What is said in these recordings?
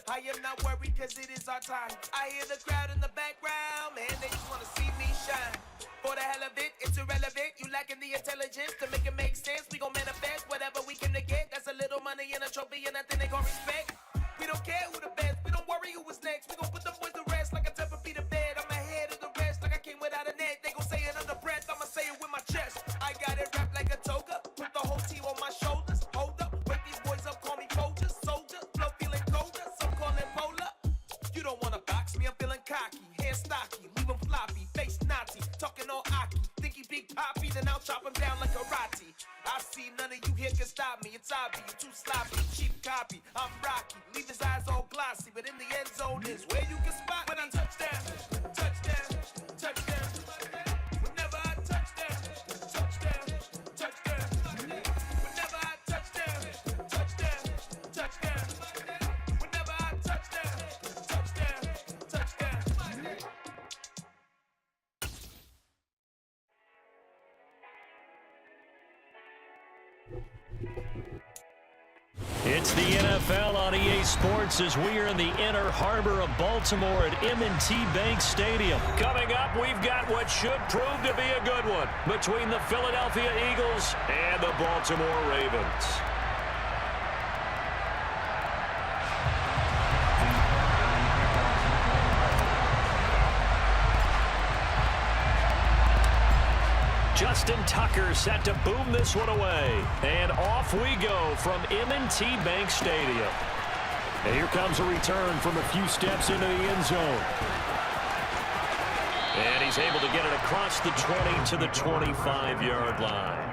I am not worried cause it is our time. I hear the crowd in the background, man, they just wanna see me shine. For the hell of it, it's irrelevant. You lacking the intelligence to make it make sense. We gon' manifest whatever we came to get. That's a little money and a trophy and nothing they gon' respect. We don't care who the best, we don't worry who was next. We gon' put them boys to rest like a temper feet of bed. I'm ahead of the rest like I came without a net. They gon' say it under breath, I'ma say it with my chest. I got it wrapped like a toga, put the whole team on my shoulders. Hold up, wake these boys up, call me Folger, soldier. Flow feeling colder, some call it polar. You don't wanna box me, I'm feeling cocky. Hair stocky, leave him floppy, face Nazi. Talking all Aki, think he big poppy, then I'll chop him down like karate. I see none of you here can stop me. It's obvious, you too sloppy, cheap copy. I'm Rocky, leave his eyes all glossy, but in the end zone is where you can spot when I touchdown, touchdown, touchdown. Whenever I touchdown, touchdown, touchdown. Whenever I touchdown, touchdown, touchdown. Whenever I touchdown, touchdown, touchdown. It's the NFL on EA Sports as we are in the inner harbor of Baltimore at M&T Bank Stadium. Coming up, we've got what should prove to be a good one between the Philadelphia Eagles and the Baltimore Ravens. Justin Tucker set to boom this one away. And off we go from M&T Bank Stadium. And here comes a return from a few steps into the end zone. And he's able to get it across the 20 to the 25-yard line.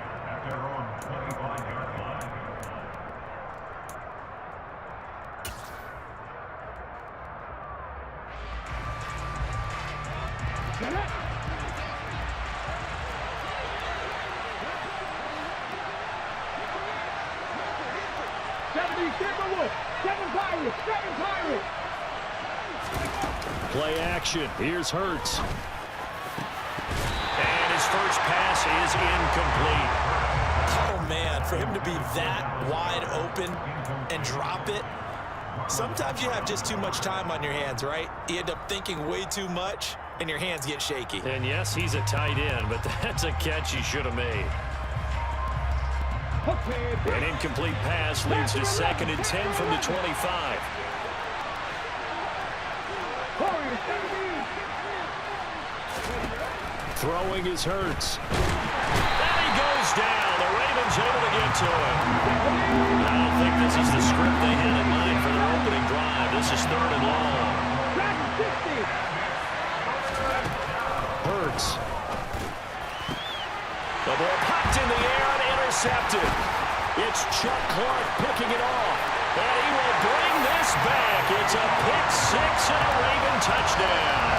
Play action. Here's Hurts. And his first pass is incomplete. Oh, man, for him to be that wide open and drop it, sometimes you have just too much time on your hands, right? You end up thinking way too much, and your hands get shaky. And, yes, he's a tight end, but that's a catch he should have made. An incomplete pass leads to 2nd and 10 from the 25. Throwing is Hurts. And he goes down. The Ravens able to get to him. I don't think this is the script they had in mind for their opening drive. This is 3rd and long. Hurts. The ball popped in the air and intercepted. It's Chuck Clark picking it off. And he will bring this back. It's a pick six and a Raven touchdown.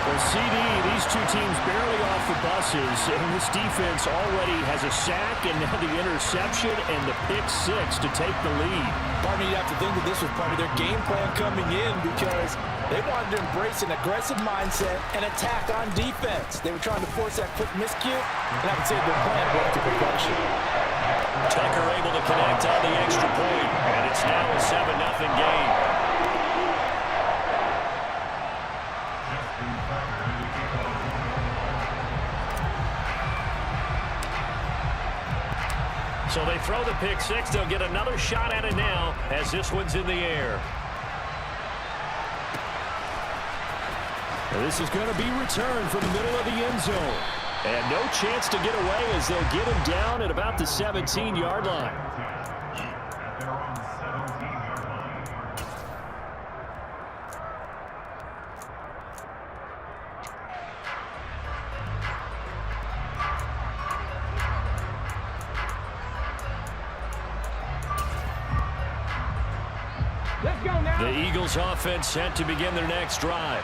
Well, CD, these two teams barely off the buses, and this defense already has a sack and now the interception and the pick six to take the lead. Part of you have to think that this was part of their game plan coming in because they wanted to embrace an aggressive mindset and attack on defense. They were trying to force that quick miscue, and I would say their plan went to perfection. Tucker able to connect on the extra point, and it's now a 7-0 game. So they throw the pick six. They'll get another shot at it now as this one's in the air. This is going to be returned from the middle of the end zone. And no chance to get away as they'll get him down at about the 17-yard line. The Eagles offense set to begin their next drive.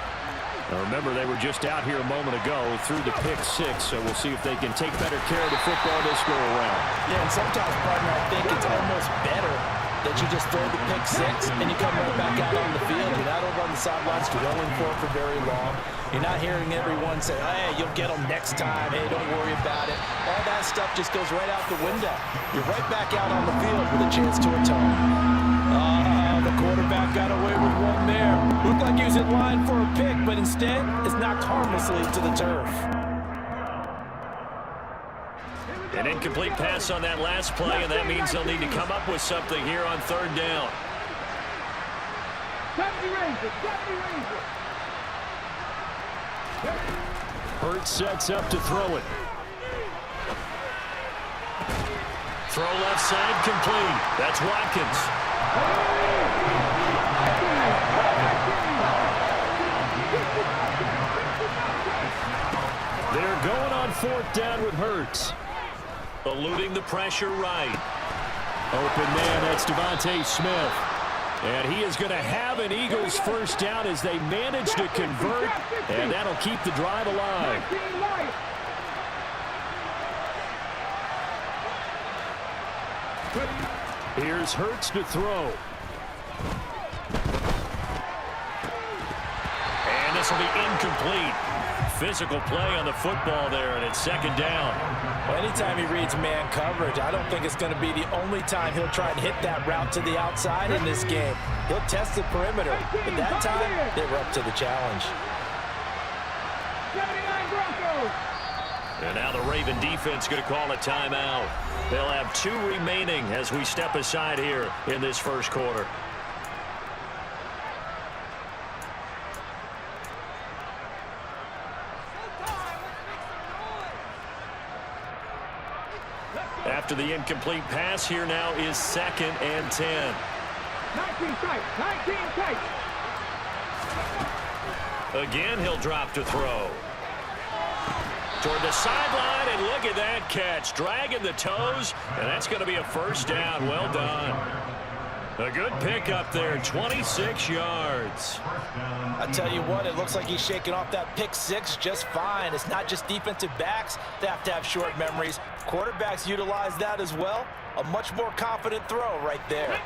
Now remember, they were just out here a moment ago through the pick six, so we'll see if they can take better care of the football this go around. Yeah, and sometimes, partner, I think it's almost better that you just throw the pick six and you come right back out on the field. You're not over on the sidelines dwelling for very long. You're not hearing everyone say, hey, you'll get them next time. Hey, don't worry about it. All that stuff just goes right out the window. You're right back out on the field with a chance to atone. The quarterback Looked like he was in line for a pick, but instead, it's knocked harmlessly to the turf. An incomplete pass on that last play, and that means they'll need to come up with something here on third down. Hurts sets up to throw it. Throw left side complete. That's Watkins. They're going on fourth down with Hurts. Eluding the pressure right. Open man, that's Devontae Smith. And he is going to have an Eagles first down as they manage to convert, and that'll keep the drive alive. Here's Hurts to throw. And this will be incomplete. Physical play on the football there, and it's second down. Well, anytime he reads man coverage, I don't think it's going to be the only time he'll try and hit that route to the outside in this game. He'll test the perimeter, but that time, they were up to the challenge. And now the Raven defense going to call a timeout. They'll have 2 remaining as we step aside here in this first quarter. After the incomplete pass, here now is 2nd and 10. 19 tight. Again, he'll drop to throw. Toward the sideline, and look at that catch. Dragging the toes, and that's going to be a first down. Well done. A good pickup there, 26 yards. I tell you what, it looks like he's shaking off that pick six just fine. It's not just defensive backs that have to have short memories. Quarterbacks utilize that as well. A much more confident throw right there.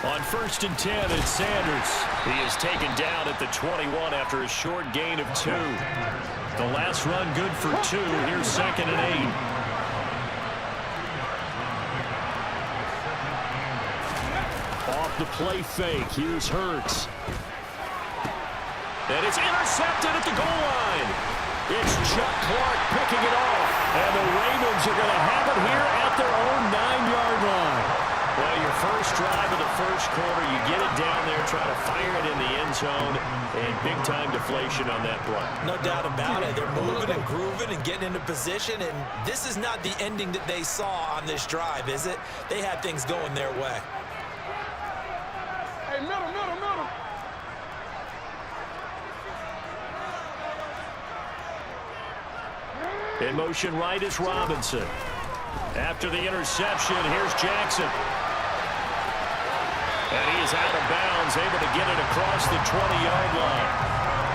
On 1st and 10, it's Sanders. He is taken down at the 21 after a short gain of 2. The last run good for 2. Here's 2nd and 8. Off the play fake. Here's Hurts. And it's intercepted at the goal line. It's Chuck Clark picking it off. And the Ravens are going to have it here at their own 9-yard line. Well, your first drive of the first quarter, you get it down there, try to fire it in the end zone, and big-time deflation on that play. No doubt about it. They're moving and grooving and getting into position, and this is not the ending that they saw on this drive, is it? They had things going their way. Hey, middle. In motion right is Robinson. After the interception, here's Jackson. And he is out of bounds, able to get it across the 20-yard line.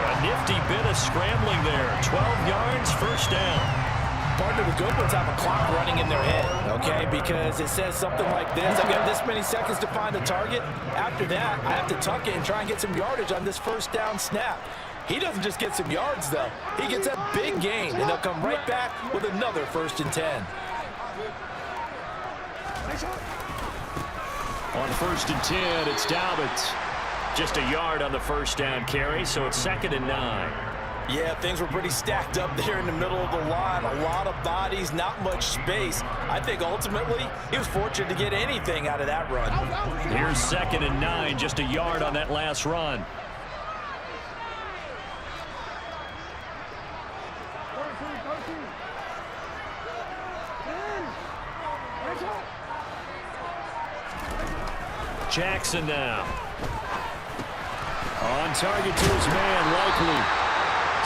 A nifty bit of scrambling there. 12 yards, first down. Partner, the good ones have a clock running in their head, okay? Because it says something like this. I've got this many seconds to find the target. After that, I have to tuck it and try and get some yardage on this first down snap. He doesn't just get some yards, though. He gets a big gain, and they'll come right back with another 1st and 10. On 1st and 10, it's Dobbins. Just a yard on the first down carry, so it's 2nd and 9. Yeah, things were pretty stacked up there in the middle of the line. A lot of bodies, not much space. I think ultimately he was fortunate to get anything out of that run. Here's 2nd and 9, just a yard on that last run. Jackson now. On target to his man, Likely.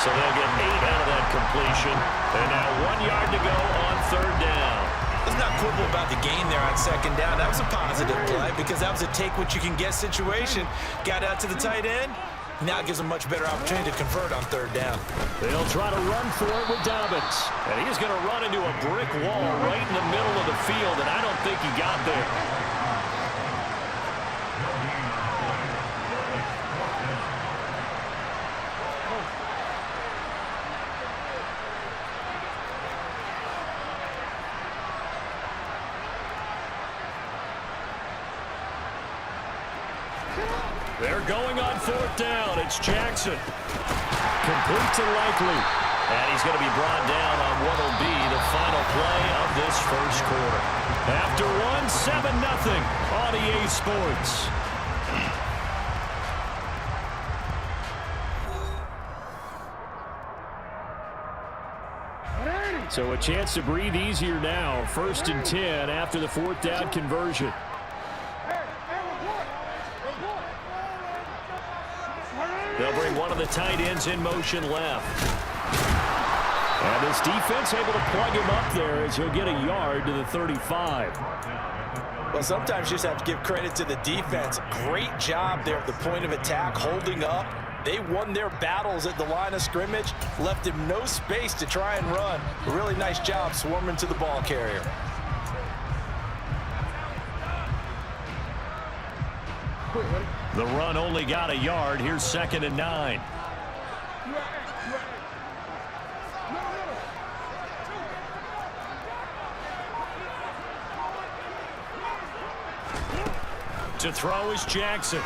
So they'll get 8 out of that completion. And now 1 yard to go on 3rd down. Let's not quibble about the gain there on 2nd down. That was a positive play because that was a take-what-you-can-get situation. Got out to the tight end. Now it gives them much better opportunity to convert on 3rd down. They'll try to run for it with Dobbins. And he's going to run into a brick wall right in the middle of the field, and I don't think he got there. They're going on 4th down. It's Jackson. Complete to Likely. And he's going to be brought down on what will be the final play of this first quarter. After one, 7-0 on EA Sports. So a chance to breathe easier now. 1st and 10 after the 4th down conversion. They'll bring one of the tight ends in motion left. And this defense able to plug him up there as he'll get a yard to the 35. Well, sometimes you just have to give credit to the defense. Great job there at the point of attack, holding up. They won their battles at the line of scrimmage, left him no space to try and run. A really nice job swarming to the ball carrier. The run only got a yard. Here's 2nd and 9. To throw is Jackson.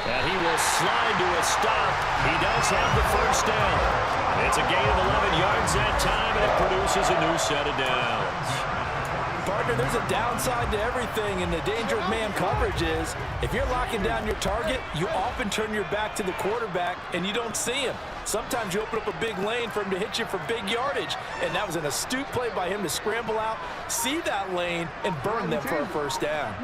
And he will slide to a stop. He does have the 1st down. It's a gain of 11 yards that time, and it produces a new set of downs. Partner, there's a downside to everything, and the danger of man coverage is if you're locking down your target, you often turn your back to the quarterback, and you don't see him. Sometimes you open up a big lane for him to hit you for big yardage, and that was an astute play by him to scramble out, see that lane, and burn them for a 1st down.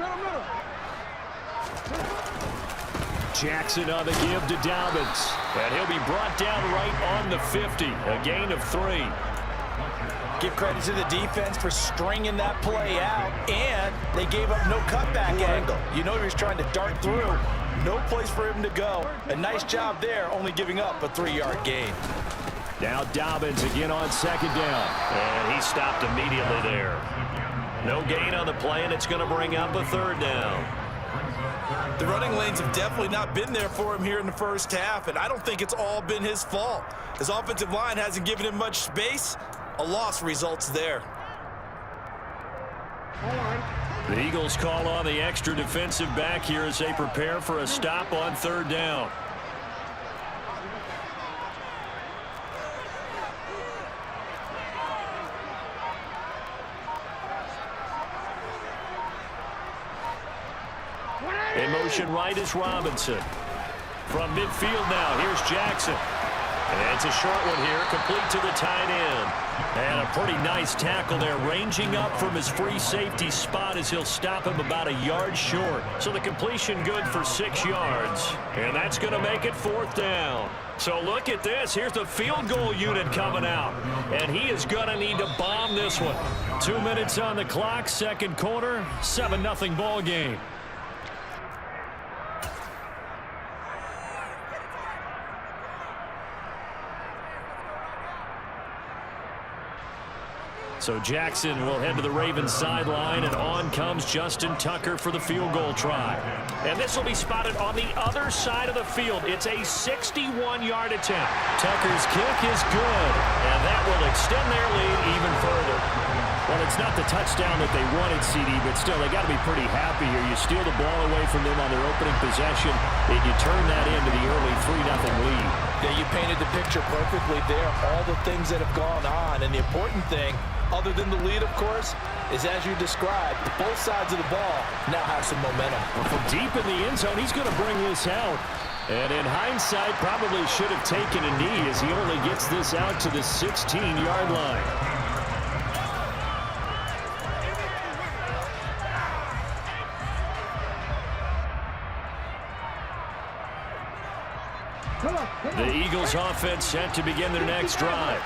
Jackson on the give to Dobbins, and he'll be brought down right on the 50, a gain of 3. Give credit to the defense for stringing that play out, and they gave up no cutback angle. You know he was trying to dart through. No place for him to go. A nice job there, only giving up a 3-yard gain. Now Dobbins again on 2nd down, and he stopped immediately there. No gain on the play, and it's going to bring up a 3rd down. The running lanes have definitely not been there for him here in the first half, and I don't think it's all been his fault. His offensive line hasn't given him much space. A loss results there. The Eagles call on the extra defensive back here as they prepare for a stop on 3rd down. In motion right is Robinson. From midfield now, here's Jackson. And it's a short one here, complete to the tight end. And a pretty nice tackle there, ranging up from his free safety spot as he'll stop him about a yard short. So the completion good for 6 yards. And that's going to make it 4th down. So look at this. Here's the field goal unit coming out. And he is going to need to bomb this one. 2 minutes on the clock, 2nd quarter, 7-0 ball game. So Jackson will head to the Ravens sideline, and on comes Justin Tucker for the field goal try. And this will be spotted on the other side of the field. It's a 61-yard attempt. Tucker's kick is good, and that will extend their lead even further. Well, it's not the touchdown that they wanted, CD, but still, they got to be pretty happy here. You steal the ball away from them on their opening possession, and you turn that into the early 3-0 lead. Yeah, you painted the picture perfectly there, all the things that have gone on, and the important thing, other than the lead, of course, is as you described, both sides of the ball now have some momentum. From deep in the end zone, he's going to bring this out. And in hindsight, probably should have taken a knee as he only gets this out to the 16-yard line. The Eagles offense set to begin their next drive.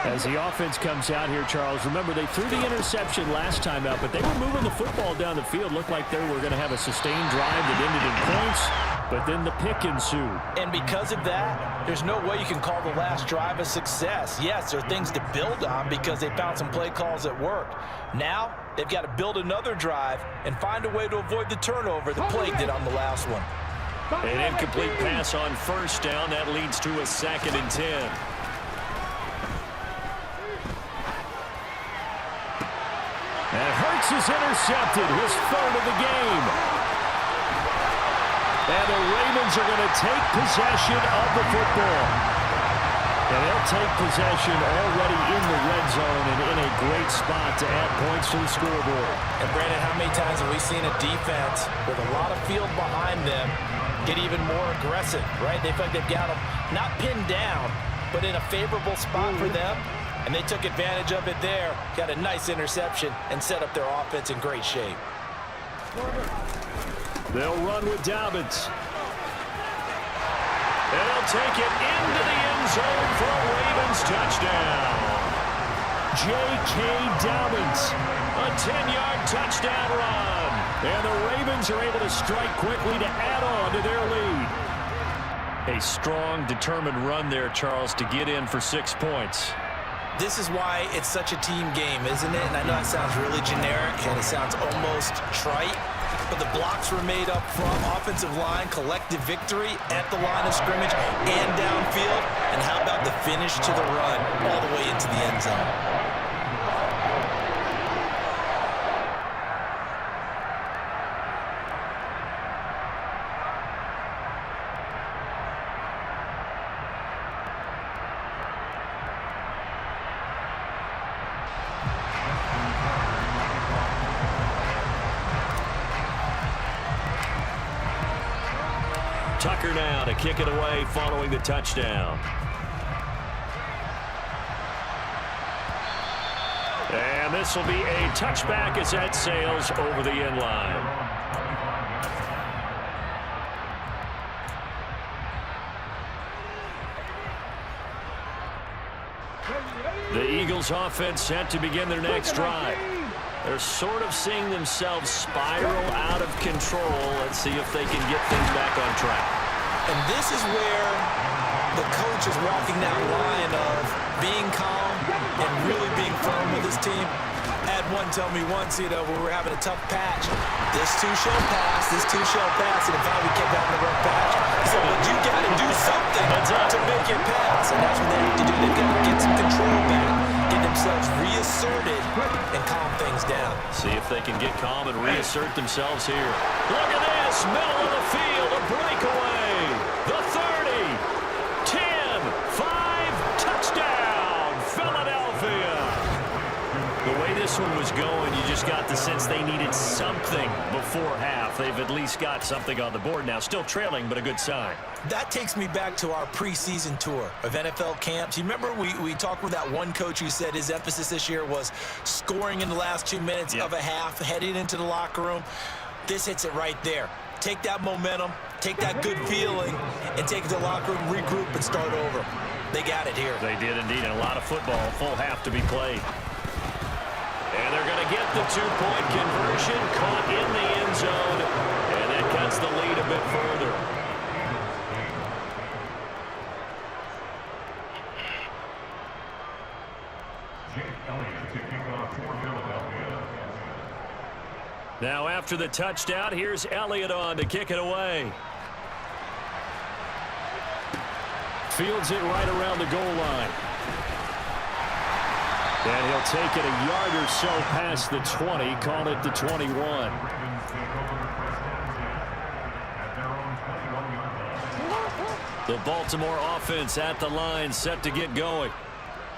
As the offense comes out here, Charles, remember they threw the interception last time out, but they were moving the football down the field. Looked like they were going to have a sustained drive that ended in points, but then the pick ensued. And because of that, there's no way you can call the last drive a success. Yes, there are things to build on because they found some play calls that worked. Now, they've got to build another drive and find a way to avoid the turnover that plagued it on the last one. An incomplete pass on 1st down. That leads to a 2nd and 10. And Hurts This is intercepted, his third of the game. And the Ravens are going to take possession of the football. And they'll take possession already in the red zone and in a great spot to add points to the scoreboard. And Brandon, how many times have we seen a defense with a lot of field behind them get even more aggressive, right? They feel like they've got them not pinned down, but in a favorable spot for them. And they took advantage of it there, got a nice interception, and set up their offense in great shape. They'll run with Dobbins. And they'll take it into the end zone for a Ravens touchdown. J.K. Dobbins, a 10-yard touchdown run. And the Ravens are able to strike quickly to add on to their lead. A strong, determined run there, Charles, to get in for 6 points. This is why it's such a team game, isn't it? And I know it sounds really generic and it sounds almost trite, but the blocks were made up front, offensive line, collective victory at the line of scrimmage and downfield. And how about the finish to the run all the way into the end zone? Tucker now to kick it away following the touchdown. And this will be a touchback as that sails over the end line. The Eagles offense set to begin their next drive. They're sort of seeing themselves spiral out of control. Let's see if they can get things back on track. And this is where the coach is walking that line of being calm and really being firm with his team. I had one tell me once, when we were having a tough patch, this too shall pass, this too shall pass, and in fact we kept having a rough patch. He said, but you got to do something to make it pass, and that's what they have to do. They've got to get some control back, get themselves reasserted, and calm things down. See if they can get calm and reassert themselves here. Look at this, middle of the field, a breakaway. The 30, 10, 5, touchdown, Philadelphia. The way this one was going, you just got the sense they needed something before half. They've at least got something on the board now. Still trailing, but a good sign. That takes me back to our preseason tour of NFL camps. You remember we talked with that one coach who said his emphasis this year was scoring in the last 2 minutes of a half, heading into the locker room. This hits it right there. Take that momentum, take that good feeling, and take it to the locker room, regroup, and start over. They got it here. They did indeed, and a lot of football, full half to be played. And they're going to get the two-point conversion, caught in the end zone, and that cuts the lead a bit further. Now after the touchdown, here's Elliott on to kick it away. Fields it right around the goal line. And he'll take it a yard or so past the 20, call it the 21. The Baltimore offense at the line, set to get going.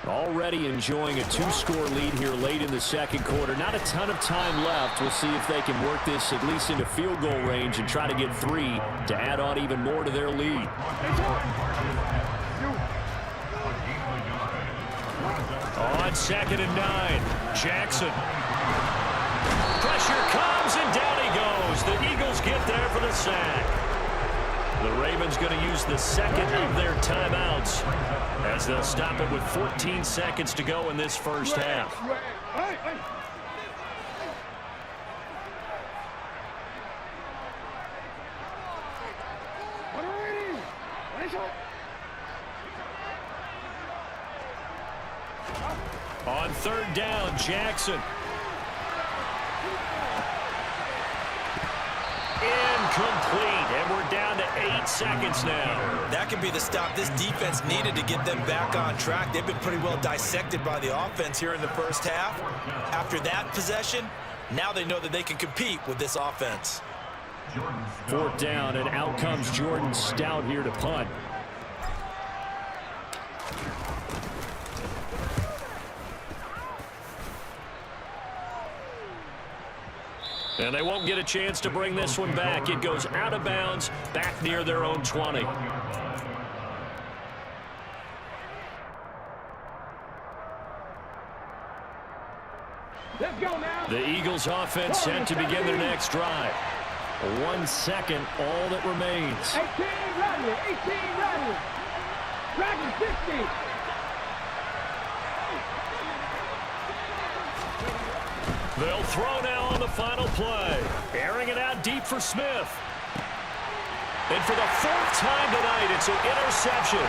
Already enjoying a 2-score lead here late in the second quarter. Not a ton of time left. We'll see if they can work this at least into field goal range and try to get 3 to add on even more to their lead. On 2nd and 9, Jackson. Pressure comes and down he goes. The Eagles get there for the sack. The Ravens going to use the second of their timeouts as they'll stop it with 14 seconds to go in this first half. On 3rd down, Jackson. Incomplete, and we're down to 8 seconds now. That could be the stop this defense needed to get them back on track. They've been pretty well dissected by the offense here in the first half. After that possession, Now they know that they can compete with this offense. 4th down, and out comes Jordan Stout here to punt. And they won't get a chance to bring this one back. It goes out of bounds, back near their own 20. Let's go now. The Eagles offense set to begin their next drive. 1 second, all that remains. 18 ready. 18 ready. Dragon 50. They'll throw now on the final play. Airing it out deep for Smith. And for the 4th time tonight, it's an interception.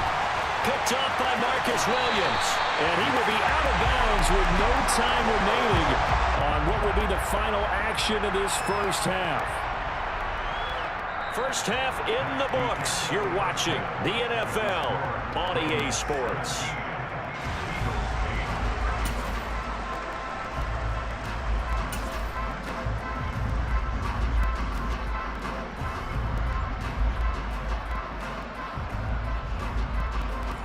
Picked off by Marcus Williams. And he will be out of bounds with no time remaining on what will be the final action of this first half. First half in the books. You're watching the NFL on EA Sports.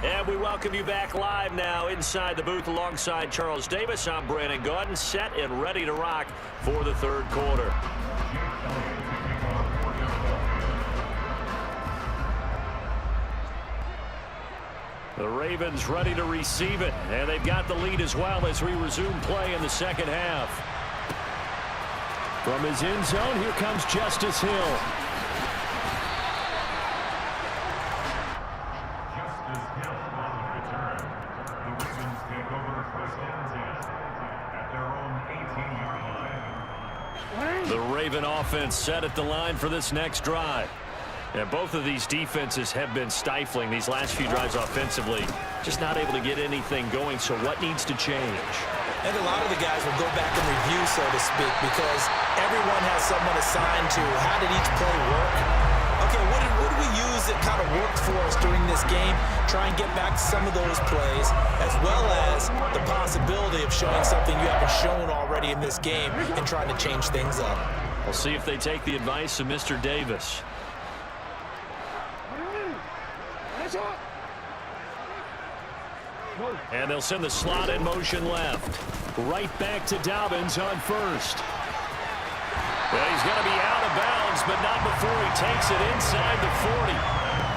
And we welcome you back live now inside the booth alongside Charles Davis. I'm Brandon Gaudin, set and ready to rock for the 3rd quarter. The Ravens ready to receive it, and they've got the lead as well as we resume play in the 2nd half. From his end zone, here comes Justice Hill. The Raven offense set at the line for this next drive. And both of these defenses have been stifling these last few drives offensively. Just not able to get anything going, so what needs to change? And a lot of the guys will go back and review, so to speak, because everyone has someone assigned to how did each play work. Okay, what did we use that kind of worked for us during this game? Try and get back to some of those plays, as well as the possibility of showing something you haven't shown already in this game and trying to change things up. We'll see if they take the advice of Mr. Davis. And they'll send the slot in motion left. Right back to Dobbins on 1st. Well, he's going to be out of bounds, but not before he takes it inside the 40.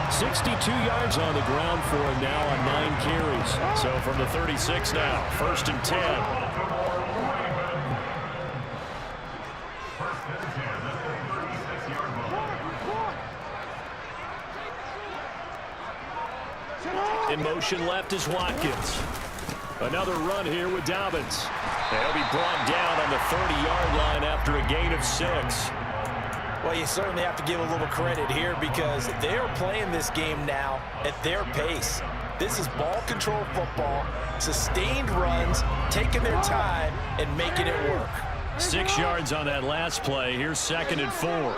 62 yards on the ground for him now on 9 carries. So from the 36 now, 1st and 10. In motion left is Watkins. Another run here with Dobbins. They'll be brought down on the 30-yard line after a gain of 6. Well, you certainly have to give a little credit here because they're playing this game now at their pace. This is ball control football, sustained runs, taking their time, and making it work. 6 yards on that last play. Here's 2nd and 4.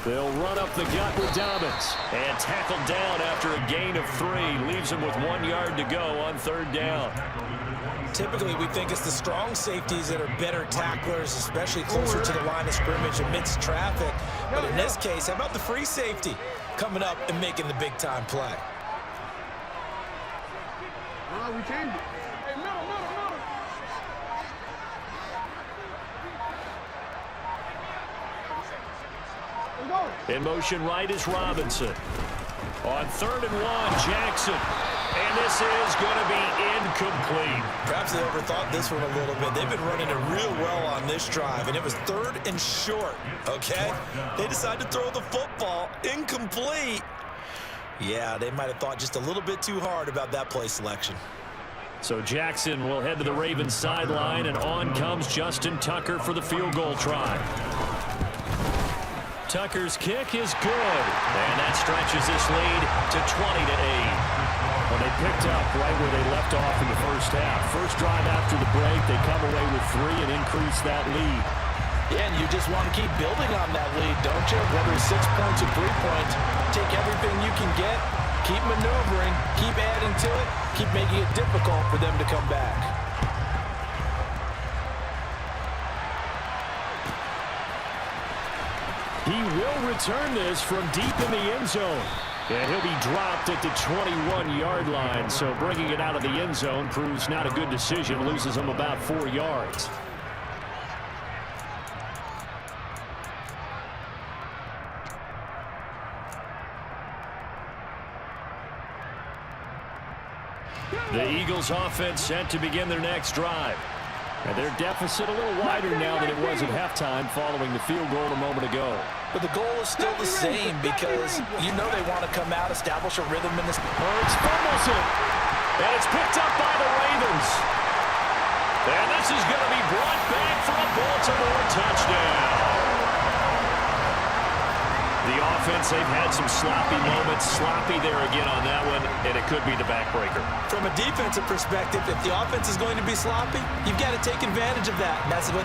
They'll run up the gut with Dobbins. And tackled down after a gain of 3. Leaves him with 1 yard to go on 3rd down. Typically, we think it's the strong safeties that are better tacklers, especially closer to the line of scrimmage amidst traffic. But in this case, how about the free safety coming up and making the big-time play? We changed it. Hey, middle. In motion right is Robinson. On 3rd and 1, Jackson. And this is going to be incomplete. Perhaps they overthought this one a little bit. They've been running it real well on this drive, and it was 3rd and short, okay? They decided to throw the football incomplete. Yeah, they might have thought just a little bit too hard about that play selection. So Jackson will head to the Ravens sideline, and on comes Justin Tucker for the field goal try. Tucker's kick is good, and that stretches this lead to 20-8. Well, they picked up right where they left off in the first half. First drive after the break, they come away with 3 and increase that lead. Yeah, and you just want to keep building on that lead, don't you? Whether it's 6 points or 3 points, take everything you can get, keep maneuvering, keep adding to it, keep making it difficult for them to come back. He will return this from deep in the end zone. And he'll be dropped at the 21-yard line. So bringing it out of the end zone proves not a good decision. Loses him about 4 yards. The Eagles offense set to begin their next drive. And their deficit a little wider now than it was at halftime following the field goal a moment ago. But the goal is still the same because you know they want to come out, establish a rhythm in this. Hurts fumbles it. And it's picked up by the Ravens. And this is going to be brought back for a Baltimore touchdown. The offense, they've had some sloppy moments. Sloppy there again on that one, and it could be the backbreaker. From a defensive perspective, if the offense is going to be sloppy, you've got to take advantage of that. And that's what